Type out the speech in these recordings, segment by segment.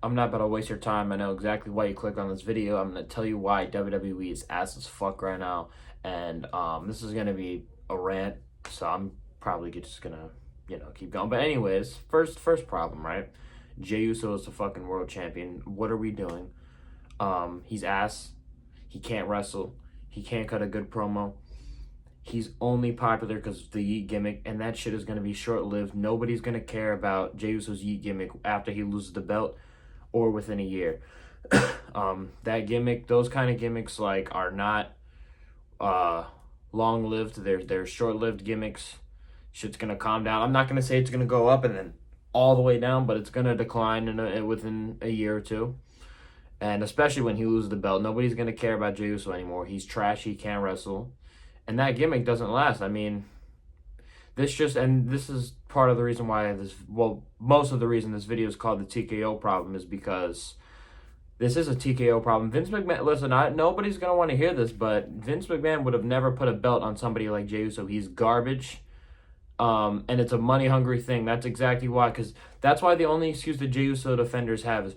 I'm not about to waste your time. I know exactly why you click on this video. I'm gonna tell you why WWE is ass as fuck right now, and this is gonna be a rant, so I'm probably just gonna keep going. But anyways, first problem, right? Jey Uso is the fucking world champion. What are we doing? He's ass. He can't wrestle. He can't cut a good promo. He's only popular because of the Yeet gimmick, and that shit is going to be short-lived. Nobody's going to care about Jey Uso's Yeet gimmick after he loses the belt or within a year. That gimmick, those kind of gimmicks, like, are not long-lived. They're short-lived gimmicks. Shit's going to calm down. I'm not going to say it's going to go up and then all the way down, but it's going to decline within a year or two. And especially when he loses the belt, nobody's going to care about Jey Uso anymore. He's trash. He can't wrestle. And that gimmick doesn't last. I mean, this is part of the reason why most of the reason this video is called the TKO problem is because this is a TKO problem. Vince McMahon, listen, nobody's going to want to hear this, but Vince McMahon would have never put a belt on somebody like Jey Uso. He's garbage. And it's a money-hungry thing. That's exactly why, because that's why the only excuse the Jey Uso defenders have is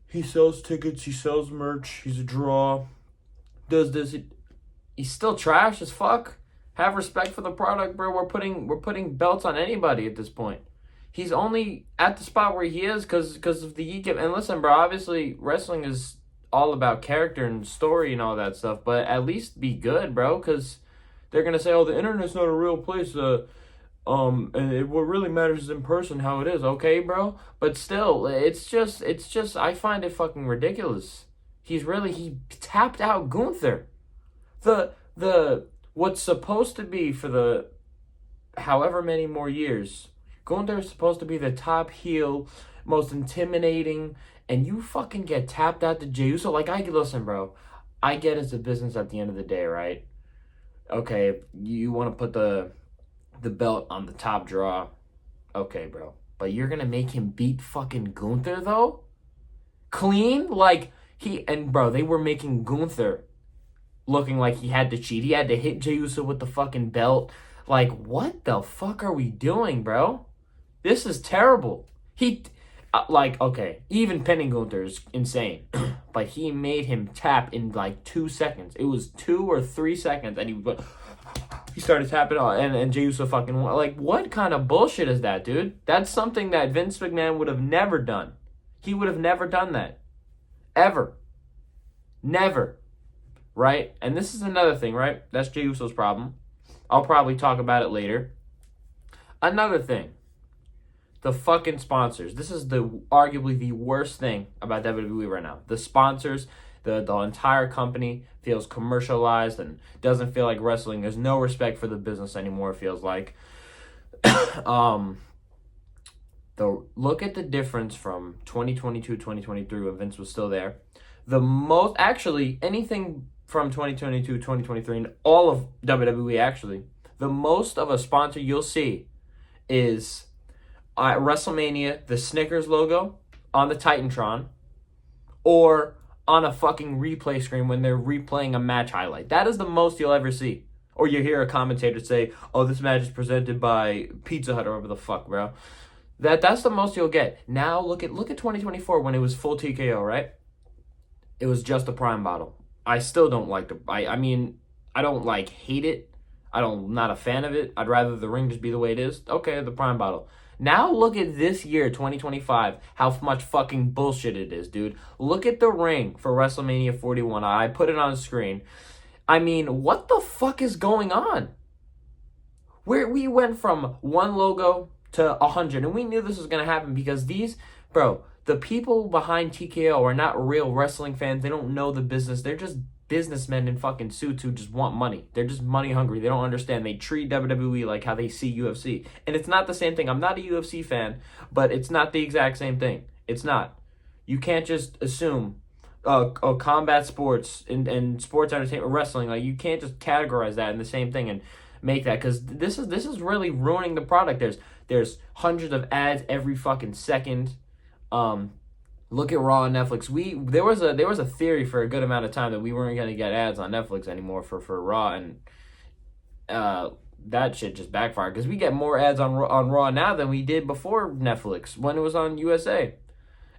he sells tickets, he sells merch, he's a draw, does this. He's still trash as fuck. Have respect for the product, bro. We're putting belts on anybody at this point. He's only at the spot where he is because of the Yeet. And listen, bro, obviously wrestling is all about character and story and all that stuff, but at least be good, bro, because they're going to say, oh, the internet's not a real place, what really matters is in person how it is. Okay, bro? But still, it's just, I find it fucking ridiculous. He tapped out Gunther. The what's supposed to be for the however many more years, Gunther is supposed to be the top heel, most intimidating, and you fucking get tapped out to Jey Uso. Like, listen, bro, I get it's a business at the end of the day, right? Okay, you want to put the belt on the top draw, okay, bro, but you're gonna make him beat fucking Gunther though? Clean? Like, bro, they were making Gunther looking like he had to cheat. He had to hit Jey Uso with the fucking belt. Like, what the fuck are we doing, bro? This is terrible. Okay, even pinning Gunther is insane. But he made him tap in like 2 seconds. It was 2 or 3 seconds, and he started tapping on, and Jey Uso fucking won. Like, what kind of bullshit is that, dude? That's something that Vince McMahon would have never done. He would have never done that. Ever. Never. Right? And this is another thing, right? That's Jey Uso's problem. I'll probably talk about it later. Another thing. The fucking sponsors. This is arguably the worst thing about WWE right now. The sponsors, the entire company feels commercialized and doesn't feel like wrestling. There's no respect for the business anymore, it feels like. Look at the difference from 2022, 2023 when Vince was still there. Anything from 2022, 2023, and all of WWE actually, the most of a sponsor you'll see is at WrestleMania, the Snickers logo on the Titantron, or on a fucking replay screen when they're replaying a match highlight. That is the most you'll ever see. Or you hear a commentator say, oh, this match is presented by Pizza Hut or whatever the fuck, bro. That's the most you'll get. Now look at 2024 when it was full TKO, right? It was just a Prime bottle. I still don't like I mean, I don't like hate it. Not a fan of it. I'd rather the ring just be the way it is. Okay, the Prime bottle. Now look at this year, 2025, how much fucking bullshit it is, dude. Look at the ring for WrestleMania 41. I put it on the screen. I mean, what the fuck is going on? We went from one logo to 100, and we knew this was going to happen because the people behind TKO are not real wrestling fans. They don't know the business. They're just businessmen in fucking suits who just want money. They're just money hungry. They don't understand. They treat WWE like how they see UFC. And it's not the same thing. I'm not a UFC fan, but it's not the exact same thing. It's not. You can't just assume combat sports and sports entertainment, wrestling, like you can't just categorize that in the same thing and make that, because this is really ruining the product. There's hundreds of ads every fucking second. Look at Raw on Netflix. There was a theory for a good amount of time that we weren't going to get ads on Netflix anymore for Raw, and that shit just backfired because we get more ads on Raw now than we did before Netflix when it was on USA.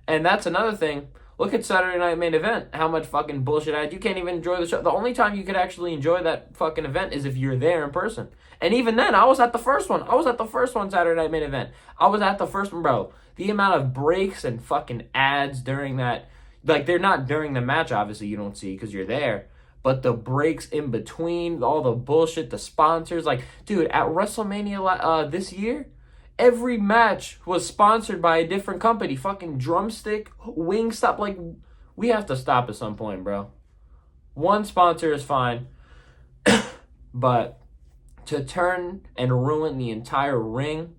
And that's another thing. Look at Saturday Night Main Event. How much fucking bullshit I had. You can't even enjoy the show. The only time you could actually enjoy that fucking event is if you're there in person. And even then, I was at the first one. I was at the first one, Saturday Night Main Event. I was at the first one, bro. The amount of breaks and fucking ads during that. Like, they're not during the match, obviously, you don't see because you're there. But the breaks in between, all the bullshit, the sponsors. Like, dude, at WrestleMania this year, every match was sponsored by a different company. Fucking Drumstick, Wingstop. Like, we have to stop at some point, bro. One sponsor is fine. But to turn and ruin the entire ring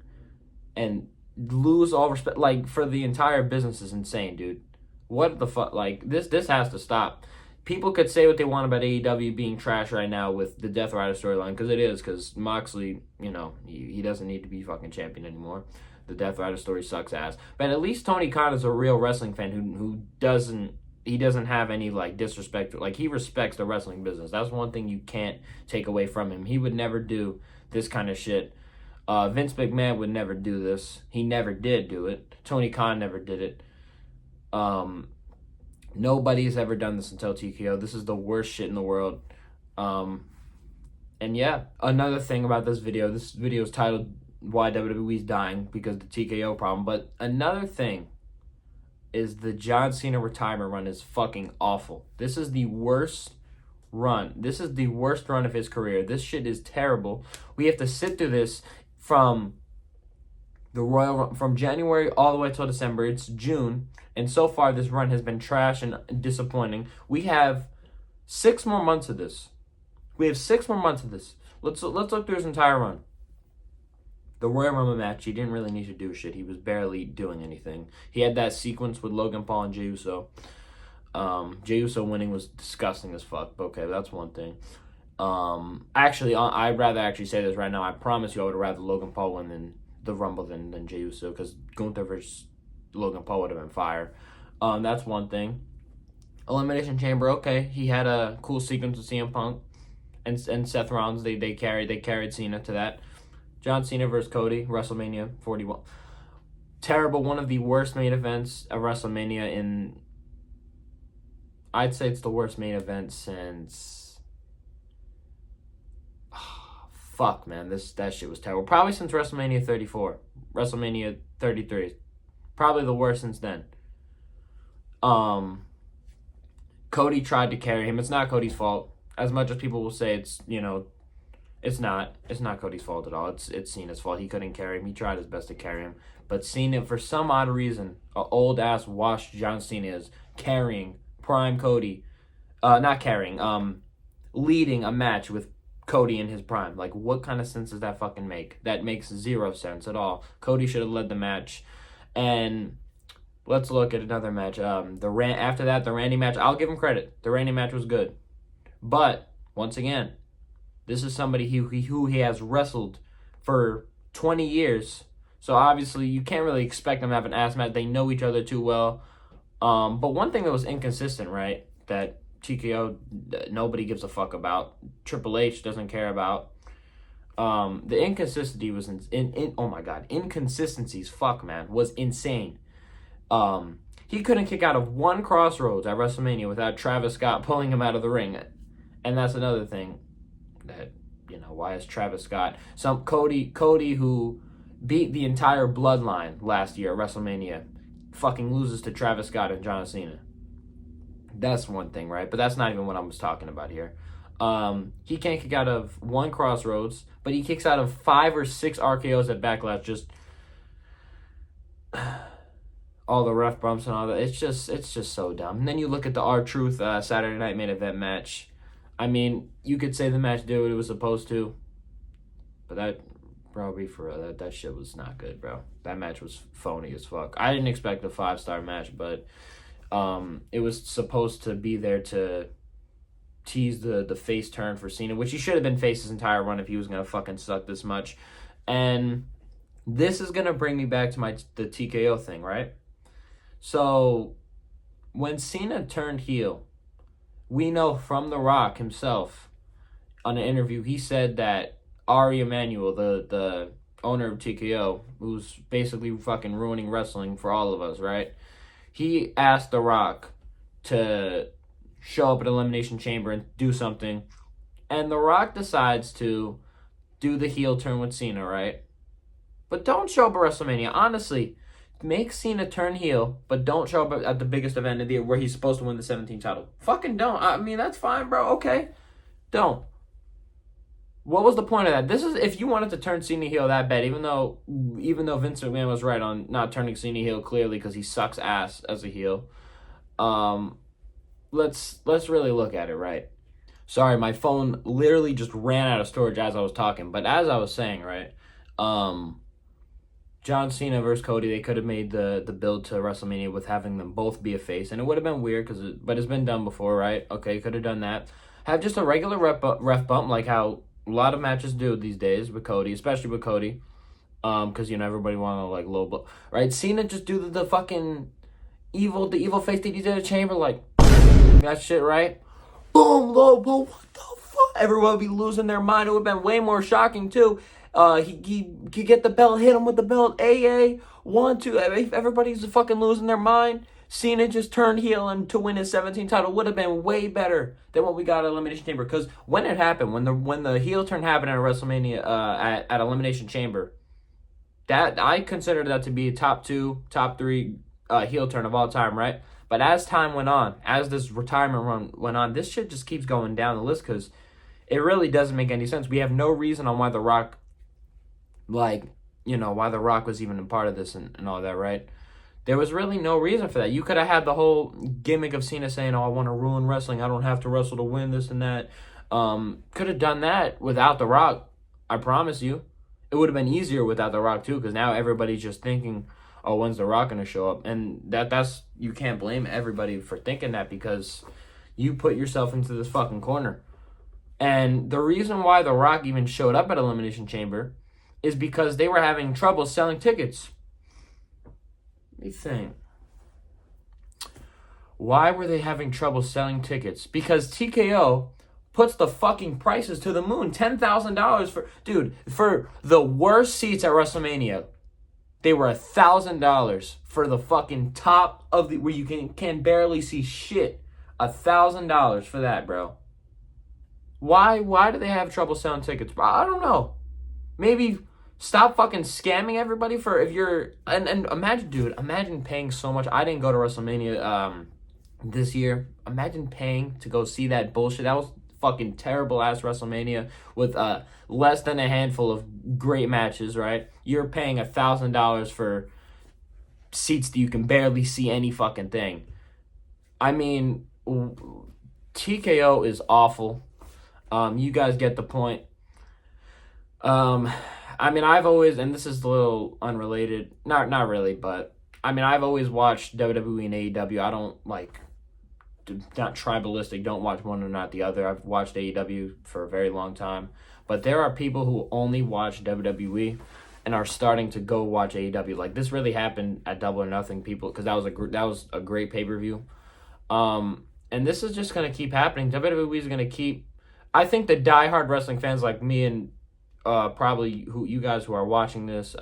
and lose all respect, like, for the entire business is insane, dude. What the fuck? Like, this has to stop. People could say what they want about AEW being trash right now with the Death Rider storyline, because it is, because Moxley, you know, he doesn't need to be fucking champion anymore. The Death Rider story sucks ass. But at least Tony Khan is a real wrestling fan who doesn't have any, like, disrespect. Like, he respects the wrestling business. That's one thing you can't take away from him. He would never do this kind of shit. Vince McMahon would never do this. He never did do it. Tony Khan never did it. Nobody's ever done this until TKO. This is the worst shit in the world. And yeah, another thing about this video is titled Why WWE Is Dying, because the TKO problem. But another thing is the John Cena retirement run is fucking awful. This is the worst run. This is the worst run of his career. This shit is terrible. We have to sit through this from the Royal Rumble, from January all the way till December. It's June. And so far, this run has been trash and disappointing. We have 6 more months of this. Let's look through his entire run. The Royal Rumble match, he didn't really need to do shit. He was barely doing anything. He had that sequence with Logan Paul and Jey Uso. Jey Uso winning was disgusting as fuck. But okay, that's one thing. Actually, I'd rather actually say this right now. I promise you I would rather Logan Paul win than the Rumble than Jey Uso, because Gunther versus Logan Paul would have been fire. That's one thing. Elimination Chamber, okay. He had a cool sequence with CM Punk and Seth Rollins. They carried Cena to that. John Cena versus Cody, WrestleMania 41. Terrible, one of the worst main events of WrestleMania in... I'd say it's the worst main event since... fuck, man. That shit was terrible. Probably since WrestleMania 34. WrestleMania 33. Probably the worst since then. Cody tried to carry him. It's not Cody's fault. As much as people will say it's, you know, it's not Cody's fault at all. It's Cena's fault. He couldn't carry him. He tried his best to carry him. But Cena, for some odd reason, a old-ass washed John Cena is carrying prime Cody. Not carrying. Leading a match with Cody in his prime. Like, what kind of sense does that fucking make? That makes zero sense at all. Cody should have led the match. And let's look at another match. After that, the Randy match. I'll give him credit. The Randy match was good. But, once again, this is somebody who he has wrestled for 20 years. So, obviously, you can't really expect them to have an ass match. They know each other too well. But one thing that was inconsistent, right, that TKO, nobody gives a fuck about, Triple H doesn't care about, the inconsistency was oh my god, inconsistencies, fuck man, was insane. He couldn't kick out of one crossroads at WrestleMania without Travis Scott pulling him out of the ring. And that's another thing that, you know, why is Travis Scott, Cody who beat the entire bloodline last year at WrestleMania, fucking loses to Travis Scott and John Cena. That's one thing, right? But that's not even what I was talking about here. He can't kick out of one crossroads, but he kicks out of 5 or 6 RKOs at Backlash. Just all the ref bumps and all that. It's just so dumb. And then you look at the R-Truth Saturday Night Main Event match. I mean, you could say the match did what it was supposed to, but that shit was not good, bro. That match was phony as fuck. I didn't expect a 5-star match, but it was supposed to be there to tease the face turn for Cena, which he should have been face his entire run if he was gonna fucking suck this much. And this is gonna bring me back to the TKO thing, right? So when Cena turned heel, we know from The Rock himself on an interview, he said that Ari Emanuel, the owner of TKO, who's basically fucking ruining wrestling for all of us, right? he asked The Rock to show up at Elimination Chamber and do something, and The Rock decides to do the heel turn with Cena, right? But don't show up at WrestleMania. Honestly, make Cena turn heel, but don't show up at the biggest event of the year where he's supposed to win the 17th title. Fucking don't. I mean, that's fine, bro. Okay. Don't. What was the point of that? This is if you wanted to turn Cena heel that bad, even though Vince McMahon was right on not turning Cena heel clearly because he sucks ass as a heel. Let's really look at it, right? Sorry, my phone literally just ran out of storage as I was talking. But as I was saying, right, John Cena versus Cody, they could have made the build to WrestleMania with having them both be a face, and it would have been weird but it's been done before, right? Okay, could have done that. Have just a regular ref bump like how a lot of matches do these days with Cody, especially with Cody, because everybody want to like low blow, right? Cena just do the fucking evil face that he did at Chamber, like that shit, right? Boom, low blow. What the fuck? Everyone would be losing their mind. It would have been way more shocking too. He could get the belt, hit him with the belt. AA 1, 2. Everybody's fucking losing their mind. Cena just turned heel and to win his 17th title would have been way better than what we got at Elimination Chamber. Because when it happened, when the heel turn happened at WrestleMania at Elimination Chamber, that I considered that to be a top 2, top 3 heel turn of all time, right? But as time went on, as this retirement run went on, this shit just keeps going down the list because it really doesn't make any sense. We have no reason on why The Rock, why The Rock was even a part of this and all that, right? There was really no reason for that. You could have had the whole gimmick of Cena saying, I want to ruin wrestling. I don't have to wrestle to win this and that. Could have done that without The Rock. I promise you. It would have been easier without The Rock, too, because now everybody's just thinking, oh, when's The Rock going to show up? And that's you can't blame everybody for thinking that because you put yourself into this fucking corner. And the reason why The Rock even showed up at Elimination Chamber is because they were having trouble selling tickets. Let me think. Why were they having trouble selling tickets? Because TKO puts the fucking prices to the moon. $10,000 for the worst seats at WrestleMania. They were $1,000 for the fucking top of where you can barely see shit. $1,000 for that, bro. Why do they have trouble selling tickets? I don't know. Maybe stop fucking scamming everybody for if you're and imagine paying so much. I didn't go to WrestleMania this year. Imagine paying to go see that bullshit. That was fucking terrible ass WrestleMania with less than a handful of great matches, right? You're paying $1,000 for seats that you can barely see any fucking thing. I mean, TKO is awful. You guys get the point. I mean, I've always, and this is a little unrelated, not really, but I mean, I've always watched WWE and AEW. I don't not tribalistic, don't watch one or not the other. I've watched AEW for a very long time, but there are people who only watch WWE and are starting to go watch AEW. Like this really happened at Double or Nothing, people, because that was a great pay-per-view. And this is just gonna keep happening. WWE is gonna keep. I think the diehard wrestling fans like me and probably you guys who are watching this,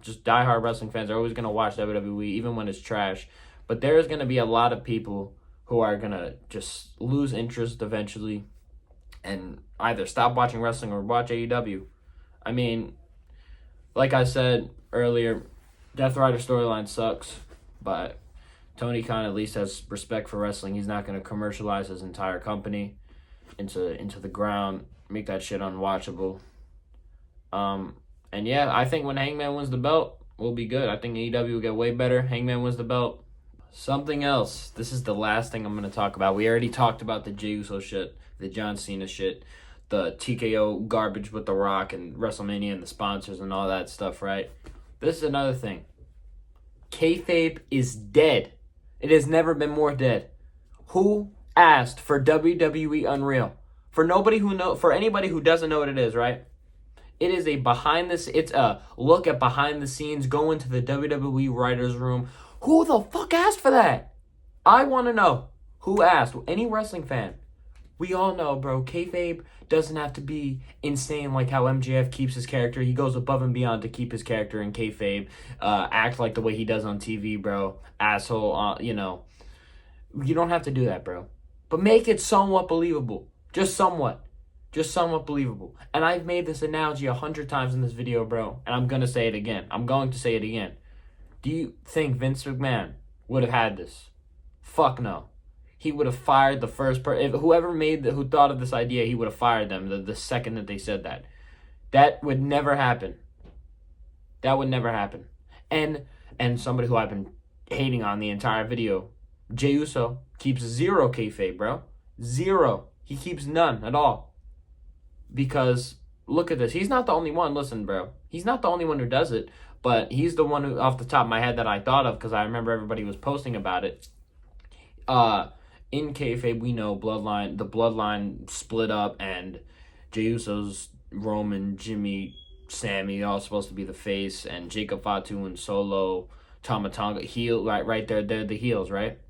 just diehard wrestling fans are always going to watch WWE even when it's trash. But there's going to be a lot of people who are going to just lose interest eventually and either stop watching wrestling or watch AEW. I mean, like I said earlier, Death Rider storyline sucks, but Tony Khan at least has respect for wrestling. He's not going to commercialize his entire company into the ground, make that shit unwatchable. And yeah, I think when Hangman wins the belt, we'll be good. I think AEW will get way better. Hangman wins the belt. Something else. This is the last thing I'm going to talk about. We already talked about the Jey Uso shit, the John Cena shit, the TKO garbage with The Rock and WrestleMania and the sponsors and all that stuff, right? This is another thing. Kayfabe is dead. It has never been more dead. Who asked for WWE Unreal? For anybody who doesn't know what it is, right? It is it's a look at behind the scenes, go into the WWE writer's room. Who the fuck asked for that? I want to know. Who asked? Any wrestling fan. We all know, bro, kayfabe doesn't have to be insane like how MJF keeps his character. He goes above and beyond to keep his character in kayfabe. Act like the way he does on TV, bro. Asshole, you know. You don't have to do that, bro. But make it somewhat believable. Just somewhat. Just somewhat believable. And I've made this analogy 100 times in this video, bro. And I'm going to say it again. I'm going to say it again. Do you think Vince McMahon would have had this? Fuck no. He would have fired the first person. Whoever who thought of this idea, he would have fired them the second that they said that. That would never happen. That would never happen. And somebody who I've been hating on the entire video, Jey Uso, keeps zero kayfabe, bro. Zero. He keeps none at all. Because look at this. He's not the only one. Listen, bro. He's not the only one who does it. But he's the one who, off the top of my head, that I thought of because I remember everybody was posting about it. In kayfabe, we know the bloodline split up, and Jey Uso's Roman, Jimmy, Sammy, all supposed to be the face, and Jacob Fatu and Solo, Tama Tonga, heel, right there, they're the heels, right?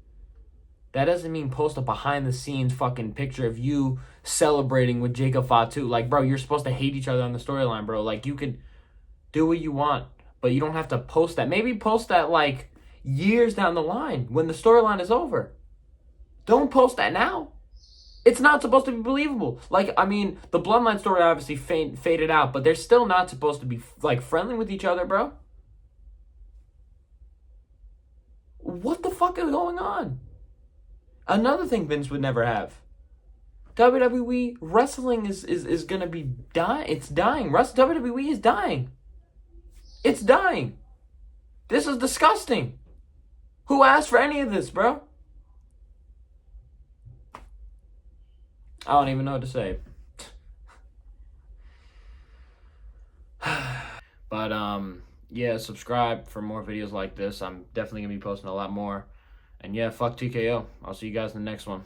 That doesn't mean post a behind-the-scenes fucking picture of you celebrating with Jacob Fatu. Like, bro, you're supposed to hate each other on the storyline, bro. Like, you could do what you want, but you don't have to post that. Maybe post that, like, years down the line when the storyline is over. Don't post that now. It's not supposed to be believable. Like, I mean, the Bloodline story obviously faded out, but they're still not supposed to be, like, friendly with each other, bro. What the fuck is going on? Another thing Vince would never have. WWE wrestling is gonna be dying. It's dying. WWE is dying. It's dying. This is disgusting. Who asked for any of this, bro? I don't even know what to say. But, yeah, subscribe for more videos like this. I'm definitely going to be posting a lot more. And, yeah, fuck TKO. I'll see you guys in the next one.